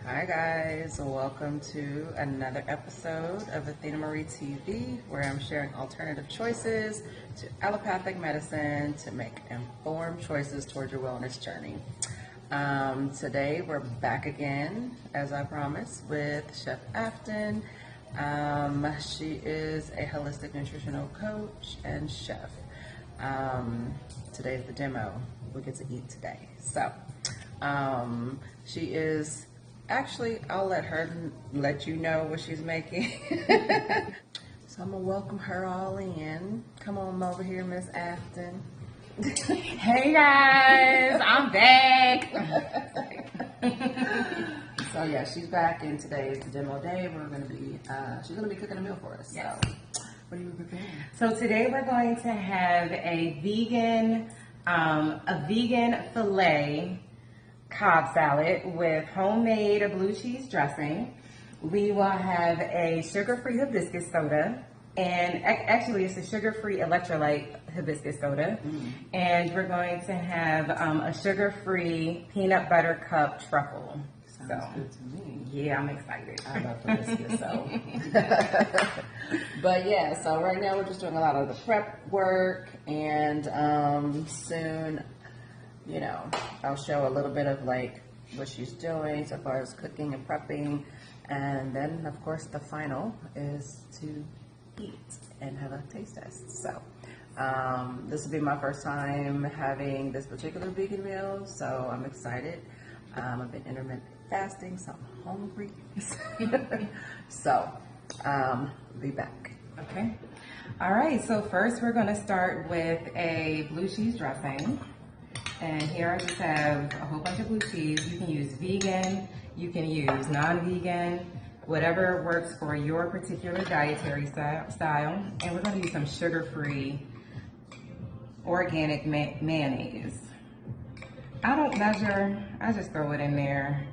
Hi guys, welcome to another episode of Athena Marie TV, where I'm sharing alternative choices to allopathic medicine to make informed choices towards your wellness journey. Today we're back again, as I promised, with Chef Afton. She is a holistic nutritional coach and chef. Today is the demo. We get to eat today. So, she is actually, I'll let you know what she's making. So I'm gonna welcome her all in. Come on over here, Miss Afton. Hey guys, I'm back. So yeah, she's back, and today is the demo day. She's gonna be cooking a meal for us. Yes. So, what are you preparing? So today we're going to have a vegan filet cobb salad with homemade blue cheese dressing. We will have a sugar-free hibiscus soda, and actually it's a sugar-free electrolyte hibiscus soda. And we're going to have a sugar-free peanut butter cup truffle. Sounds good to me. Yeah, I'm excited. I love hibiscus, so. But yeah, so right now we're just doing a lot of the prep work, and soon, I'll show a little bit of like what she's doing so far as cooking and prepping, and then of course the final is to eat and have a taste test. So this will be my first time having this particular vegan meal, so I'm excited. I've been intermittent fasting, so I'm hungry. So be back. Okay. All right, so first we're gonna start with a blue cheese dressing. And here I just have a whole bunch of blue cheese. You can use vegan, you can use non-vegan, whatever works for your particular dietary style. And we're gonna use some sugar-free organic mayonnaise. I don't measure, I just throw it in there.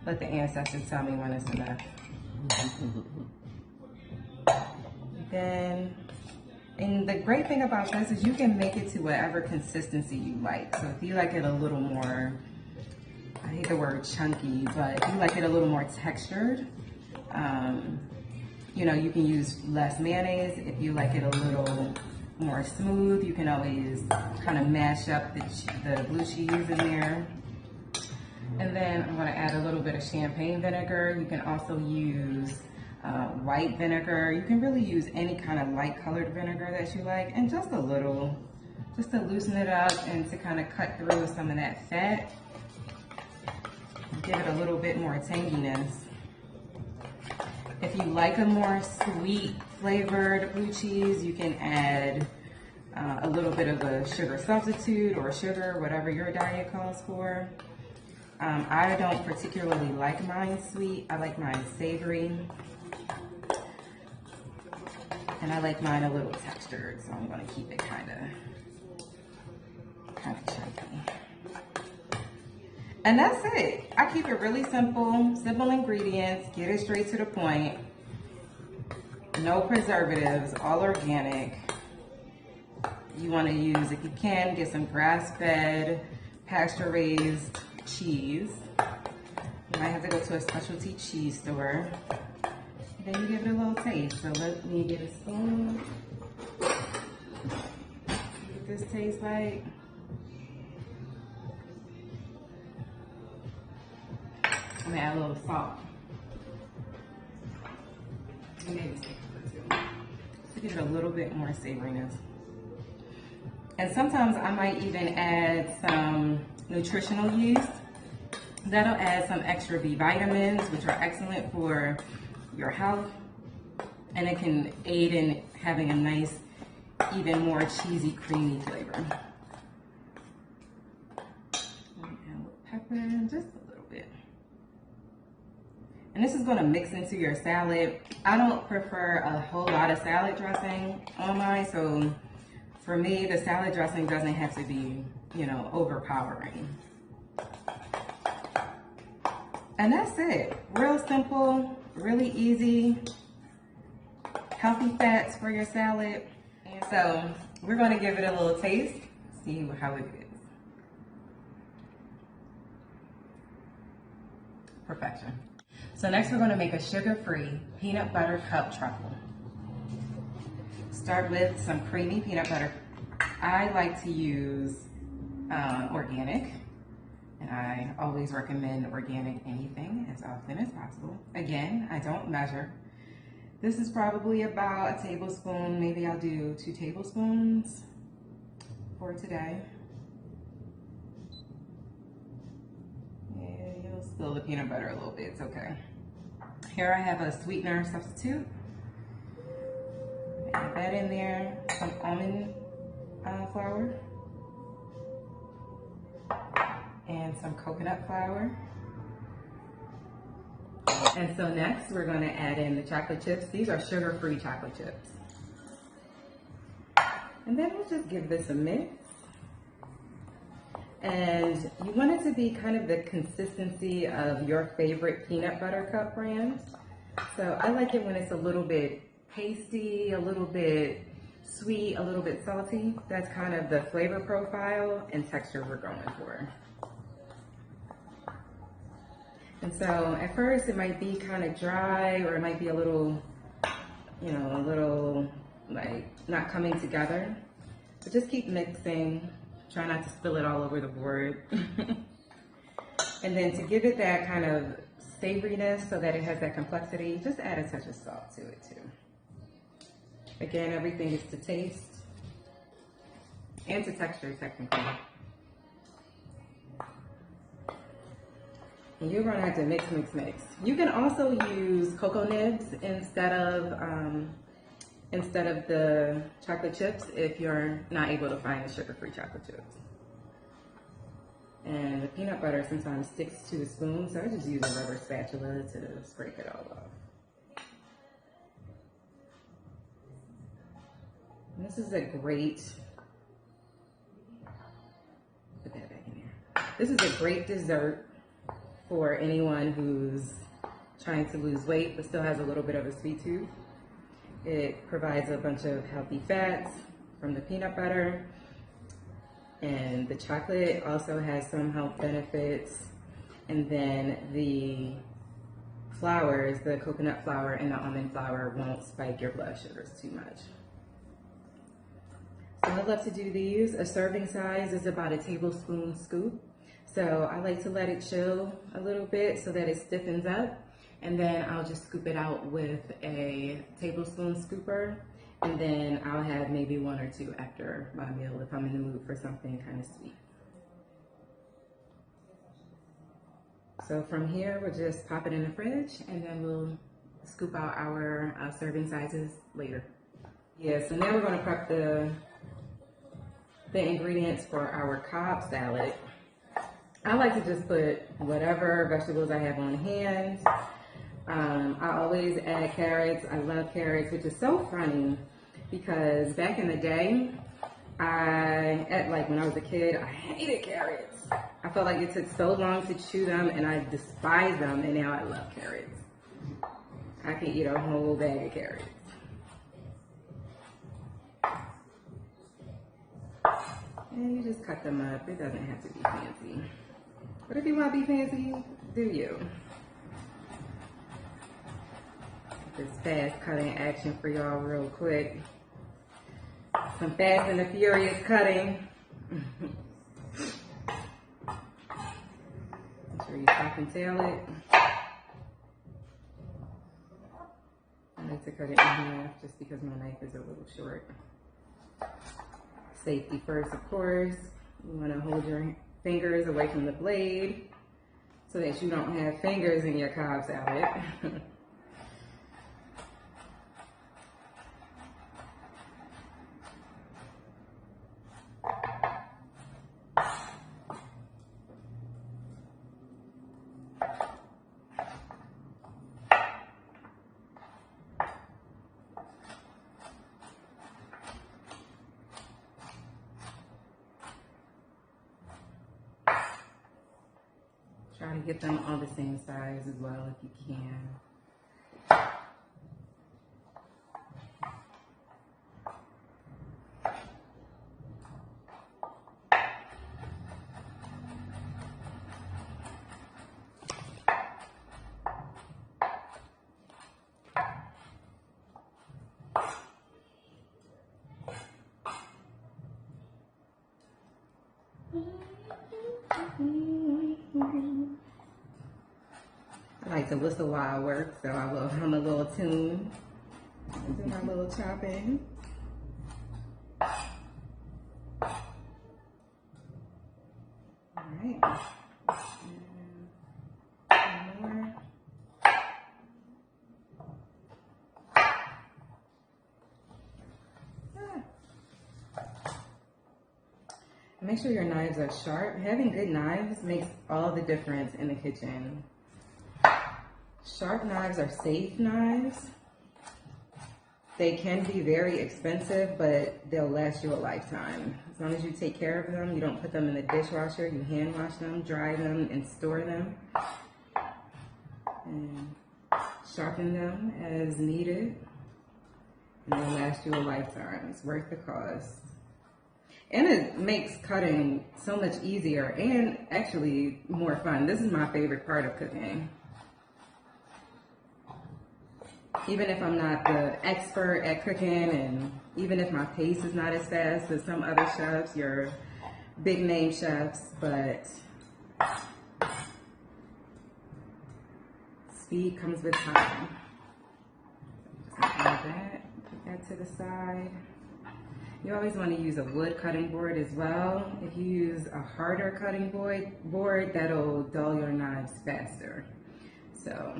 Let the ancestors tell me when it's enough. And the great thing about this is you can make it to whatever consistency you like. So if you like it a little more, I hate the word chunky, but if you like it a little more textured, you can use less mayonnaise. If you like it a little more smooth, you can always kind of mash up the blue cheese in there. And then I'm gonna add a little bit of champagne vinegar. You can also use white vinegar. You can really use any kind of light colored vinegar that you like, and just a little, just to loosen it up and to kind of cut through some of that fat. Give it a little bit more tanginess. If you like a more sweet flavored blue cheese, you can add a little bit of a sugar substitute or sugar, whatever your diet calls for. I don't particularly like mine sweet. I like mine savory. And I like mine a little textured, so I'm gonna keep it kind of chunky. And that's it. I keep it really simple ingredients, get it straight to the point. No preservatives, all organic. You wanna use, if you can, get some grass-fed, pasture-raised cheese. You might have to go to a specialty cheese store. Then you give it a little taste. So let me get a spoon. What this tastes like. I'm gonna add a little salt. And maybe pepper too. To give it a little bit more savoriness. And sometimes I might even add some nutritional yeast. That'll add some extra B vitamins, which are excellent for your health, and it can aid in having a nice, even more cheesy, creamy flavor. And with pepper, just a little bit. And this is going to mix into your salad. I don't prefer a whole lot of salad dressing on mine, so for me, the salad dressing doesn't have to be, overpowering. And that's it. Real simple, really easy, healthy fats for your salad. And so we're going to give it a little taste, see how it is. perfection. So next we're going to make a sugar-free peanut butter cup truffle. Start with some creamy peanut butter. I like to use organic, and I always recommend organic anything as often as possible. Again, I don't measure. This is probably about a tablespoon. Maybe I'll do 2 tablespoons for today. Yeah, you'll spill the peanut butter a little bit, it's okay. Here I have a sweetener substitute. Add that in there, some almond flour, and some coconut flour. And so next we're going to add in the chocolate chips. These are sugar-free chocolate chips. And then we'll just give this a mix. And you want it to be kind of the consistency of your favorite peanut butter cup brand. So I like it when it's a little bit pasty, a little bit sweet, a little bit salty. That's kind of the flavor profile and texture we're going for. And so at first it might be kind of dry, or it might be a little, you know, a little like not coming together. But just keep mixing. Try not to spill it all over the board. And then to give it that kind of savoriness so that it has that complexity, just add a touch of salt to it too. Again, everything is to taste and to texture technically. And you're gonna have to mix, mix, mix. You can also use cocoa nibs instead of the chocolate chips if you're not able to find the sugar-free chocolate chips. And the peanut butter sometimes sticks to the spoon, so I just use a rubber spatula to scrape it all off. And this is a great, put that back in there. This is a great dessert for anyone who's trying to lose weight but still has a little bit of a sweet tooth. It provides a bunch of healthy fats from the peanut butter, and the chocolate also has some health benefits. And then the flours, the coconut flour and the almond flour, won't spike your blood sugars too much. So I love to do these. A serving size is about a tablespoon scoop. So I like to let it chill a little bit so that it stiffens up. And then I'll just scoop it out with a tablespoon scooper. And then I'll have maybe 1 or 2 after my meal if I'm in the mood for something kind of sweet. So from here, we'll just pop it in the fridge and then we'll scoop out our serving sizes later. Yeah, so now we're gonna prep the ingredients for our cobb salad. I like to just put whatever vegetables I have on hand. I always add carrots. I love carrots, which is so funny because back in the day, when I was a kid, I hated carrots. I felt like it took so long to chew them and I despised them, and now I love carrots. I can eat a whole bag of carrots. And you just cut them up. It doesn't have to be fancy. But if you want to be fancy, do you? This fast cutting action for y'all real quick. Some Fast and the Furious cutting. Make sure you chop and tail it. I like to cut it in half just because my knife is a little short. Safety first, of course. You want to hold your fingers away from the blade so that you don't have fingers in your cobb salad. Try to get them all the same size as well if you can. I like to whistle while I work, so I will hum a little tune and do my little chopping. All right. And one more. Make sure your knives are sharp. Having good knives makes all the difference in the kitchen. Sharp knives are safe knives. They can be very expensive, but they'll last you a lifetime. As long as you take care of them, you don't put them in the dishwasher, you hand wash them, dry them, and store them. And sharpen them as needed. And they'll last you a lifetime. It's worth the cost. And it makes cutting so much easier and actually more fun. This is my favorite part of cooking. Even if I'm not the expert at cooking, and even if my pace is not as fast as some other chefs, your big name chefs, but speed comes with time. Just like that, put that to the side. You always want to use a wood cutting board as well. If you use a harder cutting board, that'll dull your knives faster. So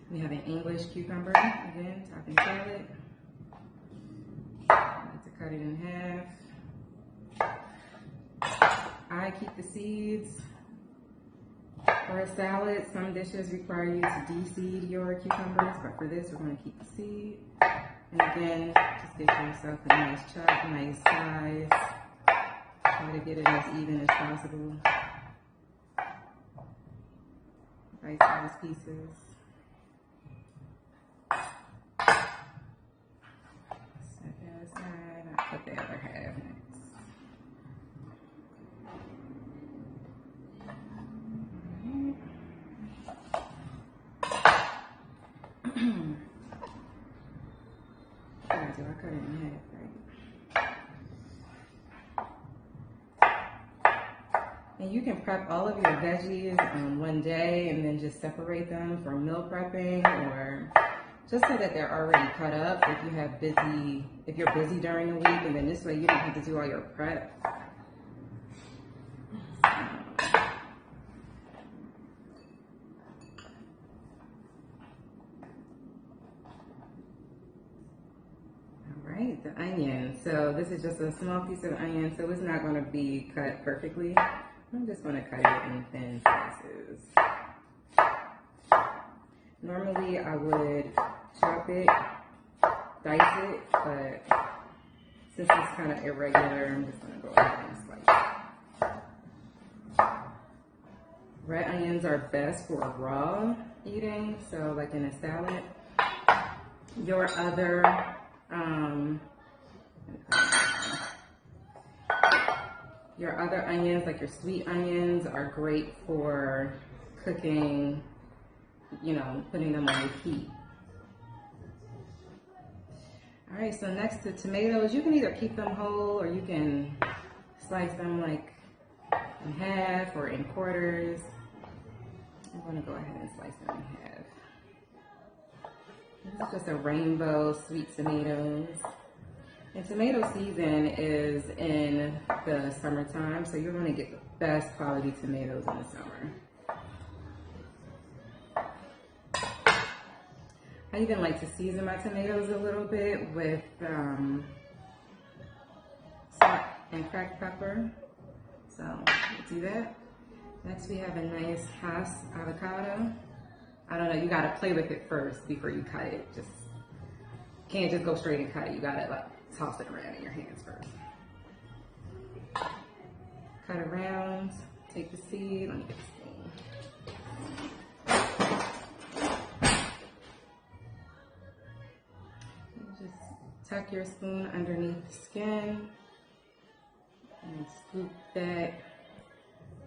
we have an English cucumber, again, topping salad. I like to cut it in half. I keep the seeds. For a salad, some dishes require you to de-seed your cucumbers, but for this, we're going to keep the seed. And again, just get yourself a nice chop, nice size. Try to get it as even as possible. Nice size pieces. Set that aside. I'll put the other half next. I cut it in half, right? And you can prep all of your veggies on one day and then just separate them for meal prepping, or just so that they're already cut up if you're busy during the week, and then this way you don't have to do all your prep. The onion. So this is just a small piece of onion, so it's not going to be cut perfectly. I'm just going to cut it in thin slices. Normally I would chop it, dice it, but since it's kind of irregular, I'm just going to go ahead and slice it. Red onions are best for raw eating, so like in a salad. Your other onions, like your sweet onions, are great for cooking, putting them on reheat. All right, so next to tomatoes, you can either keep them whole or you can slice them like in half or in quarters. I'm going to go ahead and slice them in half. This is just a rainbow sweet tomatoes. And tomato season is in the summertime, so you're going to get the best quality tomatoes in the summer. I even like to season my tomatoes a little bit with salt and cracked pepper. So let's do that. Next we have a nice Hass avocado. I don't know, you gotta play with it first before you cut it. Just can't just go straight and cut it. You gotta like toss it around in your hands first. Cut around, take the seed, let me get the spoon. Just tuck your spoon underneath the skin and scoop that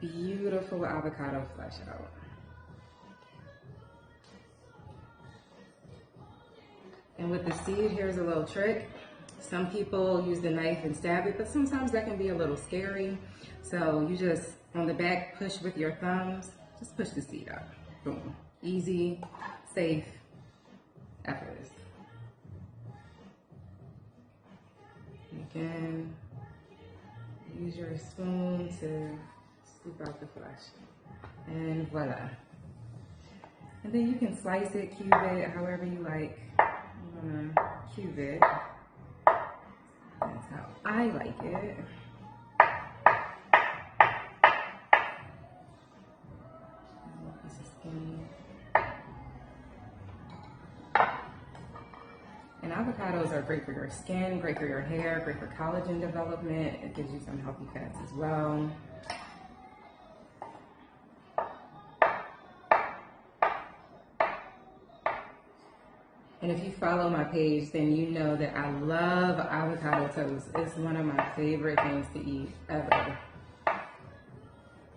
beautiful avocado flesh out. And with the seed, here's a little trick. Some people use the knife and stab it, but sometimes that can be a little scary. So you just, on the back, push with your thumbs, just push the seed out. Boom. Easy, safe, effortless. Again, use your spoon to scoop out the flesh. And voila. And then you can slice it, cube it, however you like. I'm gonna cube it. That's how I like it. Piece of skin. And avocados are great for your skin, great for your hair, great for collagen development. It gives you some healthy fats as well. And if you follow my page, then you know that I love avocado toast. It's one of my favorite things to eat ever.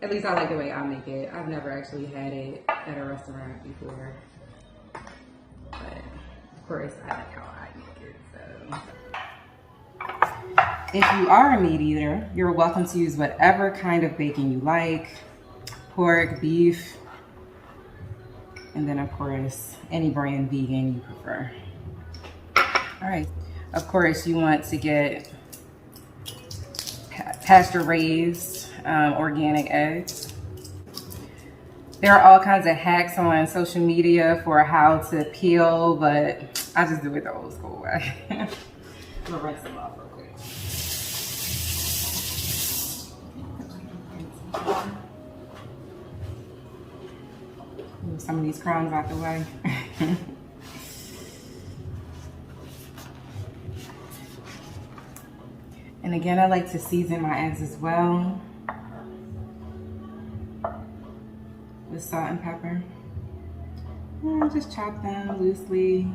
At least I like the way I make it. I've never actually had it at a restaurant before. But of course, I like how I make it, so. If you are a meat eater, you're welcome to use whatever kind of bacon you like. Pork, beef, and then of course, any brand vegan you prefer. All right, of course you want to get pasture raised organic eggs. There are all kinds of hacks on social media for how to peel, but I just do it the old school way. I'm gonna rinse them off real quick. Move some of these crumbs out the way. And again, I like to season my eggs as well with salt and pepper. And just chop them loosely.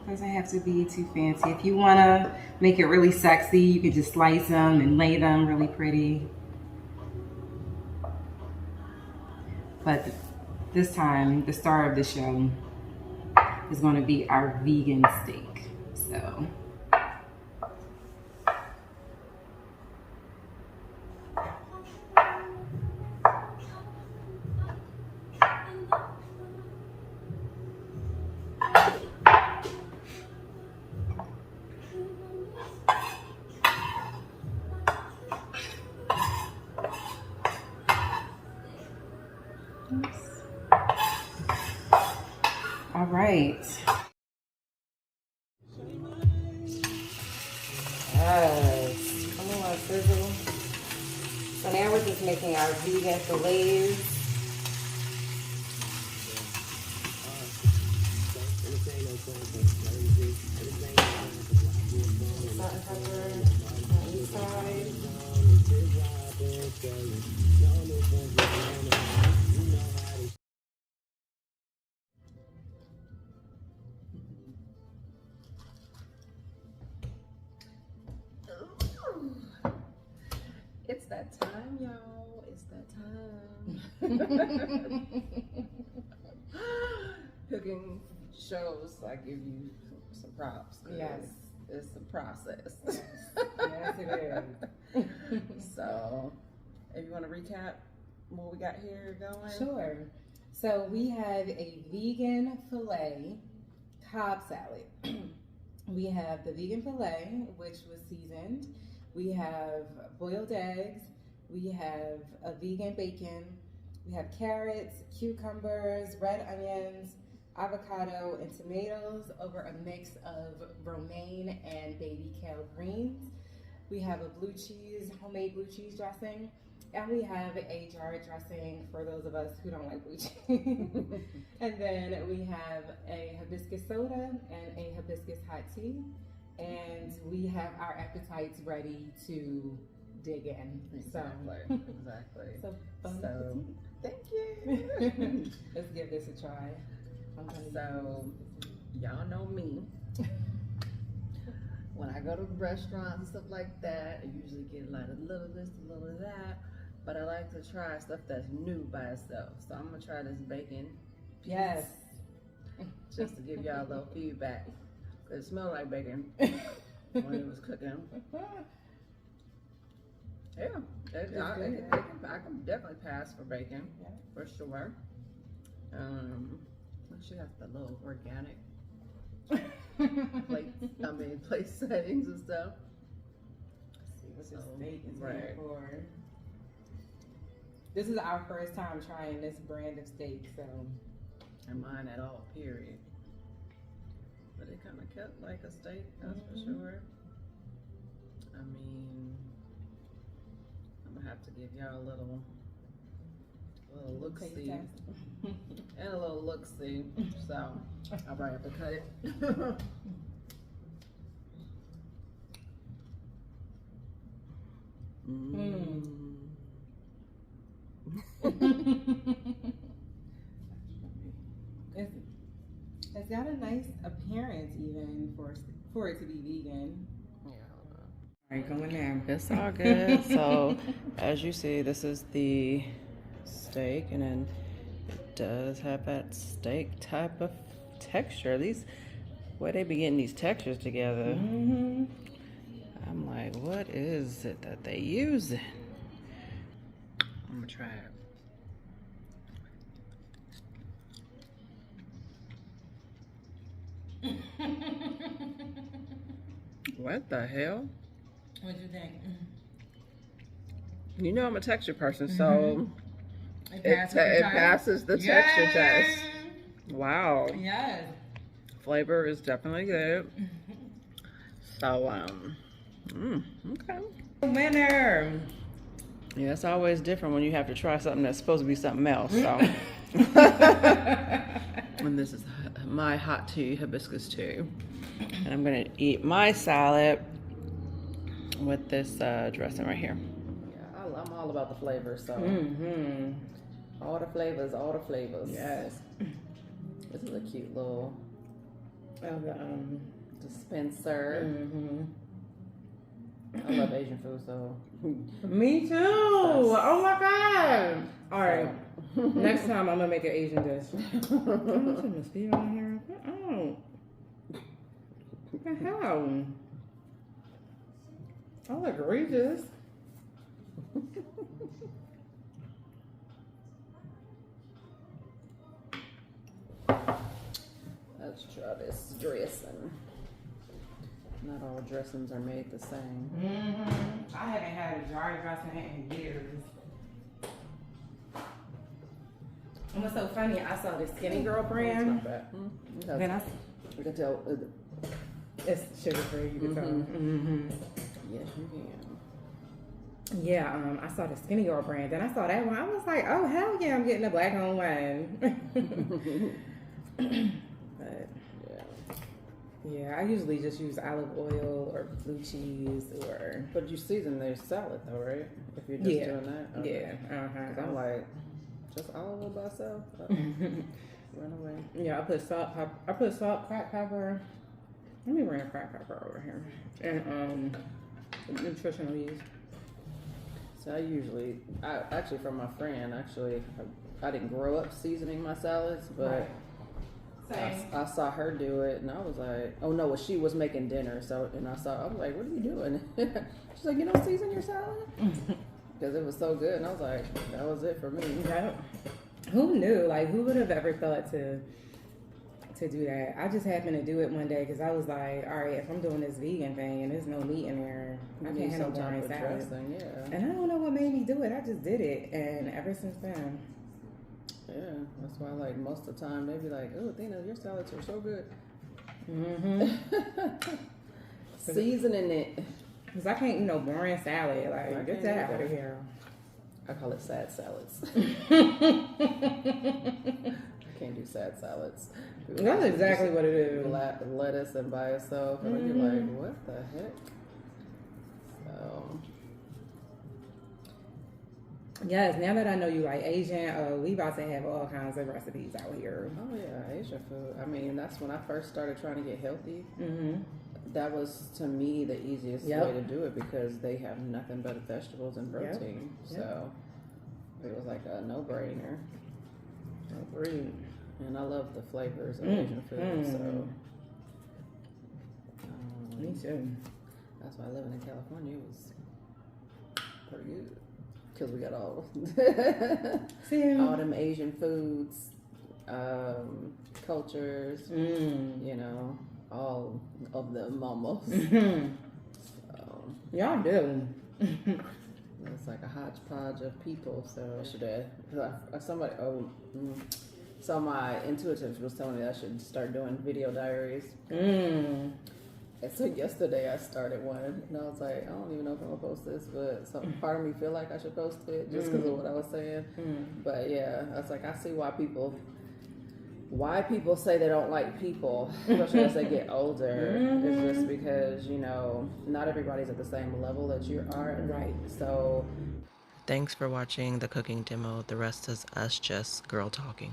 Doesn't have to be too fancy. If you want to make it really sexy, you can just slice them and lay them really pretty. But this time, the star of the show is going to be our vegan steak. So. All right. Yes. Come on, sizzle. So now we're just making our vegan fillets. Salt and pepper on each side. It's that time, y'all. It's that time. Cooking shows, I give you some props. Yes. It's the process. Yes, it is. So, if you want to recap what we got here going? Sure. So we have a vegan filet cobb salad. We have the vegan filet, which was seasoned. We have boiled eggs. We have a vegan bacon. We have carrots, cucumbers, red onions, avocado, and tomatoes over a mix of romaine and baby kale greens. We have a blue cheese, homemade blue cheese dressing. And we have a jarred dressing for those of us who don't like blue cheese. And then we have a hibiscus soda and a hibiscus hot tea. And we have our appetites ready to dig in. Exactly. So, Thank you. Let's give this a try. So, y'all know me. When I go to restaurants and stuff like that, I usually get like a little of this, a little of that. But I like to try stuff that's new by itself. So I'm gonna try this bacon. Yes. Just to give y'all a little feedback. Cause it smells like bacon. when it was cooking. Yeah, I can definitely pass for bacon, for sure. She has the little organic plate settings and stuff. Let's see what this steak is right. here for. This is our first time trying this brand of steak, so. And mine at all, period. But it kind of kept like a steak, that's for sure. I mean, I'm gonna have to give y'all a little look-see. And a little look-see. So, I'll probably have to cut it. It's got a nice appearance even for it to be vegan. Yeah. All right, going there. It's all good. So, as you see, this is the steak, and then it does have that steak type of texture. Where they be getting these textures together? I'm like, what is it that they using? I'm gonna try it. What the hell? What'd you think? You know I'm a texture person, so It passes the texture test. Wow. Yes. Flavor is definitely good. So, okay. Winner. Yeah, it's always different when you have to try something that's supposed to be something else. So, and this is my hot tea, hibiscus tea. And I'm gonna eat my salad with this dressing right here. Yeah, I'm all about the flavors. So, all the flavors, all the flavors. Yes. This is a cute little dispenser. I love Asian food, so. Me too. Oh my god. All right. Next time I'm gonna make an Asian dish. Some mosquito in here. Oh. What the hell? All egregious. Let's try this dressing. Not all dressings are made the same. I haven't had a jar dressing in years. And what's so funny, I saw this Skinny Girl brand. It's not bad. Then You can tell. it's sugar free. You can tell. Yes, you can. Yeah, I saw the Skinny Girl brand. Then I saw that one. I was like, oh hell yeah, I'm getting a black owned one. But yeah, I usually just use olive oil or blue cheese or. But you season their salad though, right? If you're just doing that. Okay. Yeah. 'Cause I'm like, just olive oil by itself. Run away. Yeah, I put salt, cracked pepper. Let me bring a cracked pepper over here. And nutritional yeast. So I actually from my friend, I didn't grow up seasoning my salads, but I saw her do it, and I was like, oh no, well, she was making dinner, so, and I was like, what are you doing? She's like, you don't season your salad? Because it was so good, and I was like, that was it for me. Yeah. Who knew? Like, who would have ever thought to do that? I just happened to do it one day because I was like, all right, if I'm doing this vegan thing and there's no meat in there, I can't have no boring salad. And I don't know what made me do it. I just did it, and ever since then. Yeah, that's why, like, most of the time they be like, oh, Athena, your salads are so good. Seasoning it. Because I can't eat no boring salad. Like, get that out of here. I call it sad salads. I can't do sad salads. That's exactly what it is. Lettuce and by itself. And you're like, what the heck? So. Yes, now that I know you like Asian, we about to have all kinds of recipes out here. Oh yeah, Asian food. I mean, that's when I first started trying to get healthy. That was, to me, the easiest way to do it because they have nothing but vegetables and protein. So it was like a no-brainer. And I love the flavors of Asian food. So me too. That's why living in California was pretty good. Because we got all them Asian foods, cultures, you know, all of them almost. So, y'all do. it's like a hodgepodge of people. So yesterday, so my intuitive was telling me I should start doing video diaries. And so yesterday I started one, and I was like, I don't even know if I'm gonna post this, but some part of me feel like I should post it just because of what I was saying. But yeah, I was like, I see why people say they don't like people, especially as they get older. It's just because, you know, not everybody's at the same level that you are. Right. So thanks for watching the cooking demo. The rest is us just girl talking.